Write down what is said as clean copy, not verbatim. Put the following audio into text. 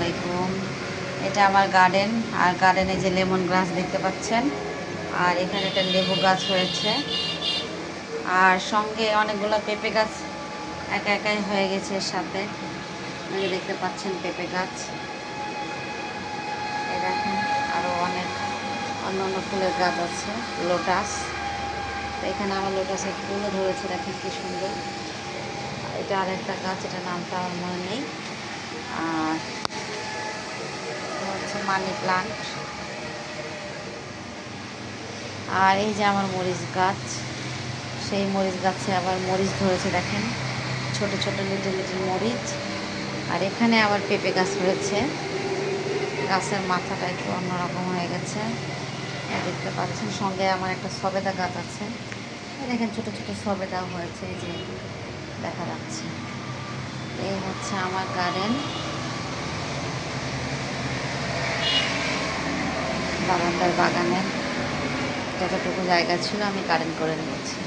আলাইকুম। এটা আমার গার্ডেন, আর গার্ডেনে যে লেমন গাছ দেখতে পাচ্ছেন, আর এখানে একটা লেবু গাছ হয়েছে, আর সঙ্গে অনেকগুলো পেঁপে গাছ একা একাই হয়ে গেছে এর সাথে। এই যে দেখতে পাচ্ছেন পেঁপে গাছ, এই দেখেন আরও অনেক অন্য অন্য ফুলের গাছ আছে, লোটাস। তো এখানে আমার লোটাসের ফুলও ধরেছে, দেখেন কি সুন্দর। এটা আরেকটা গাছ, এটা নামটা আমার মনে নেই। আর হচ্ছে মানি প্লান্ট। আর এই যে আমার মরিচ গাছ, সেই মরিচ গাছে আবার মরিচ ধরেছে, দেখেন ছোট ছোট লিটল লিটল মরিচ। আর এখানে আবার পেঁপে গাছ হয়েছে, গাছের মাথাটা একটু অন্যরকম হয়ে গেছে, দেখতে পাচ্ছেন। সঙ্গে আমার একটা সবেদা গাছ আছে, দেখেন ছোট ছোট সবেদাও হয়েছে, এই যে দেখা যাচ্ছে। এই হচ্ছে আমার গার্ডেন, বারান্দার বাগানে যতটুকু জায়গা ছিল আমি গার্ডেন করে নিয়েছি।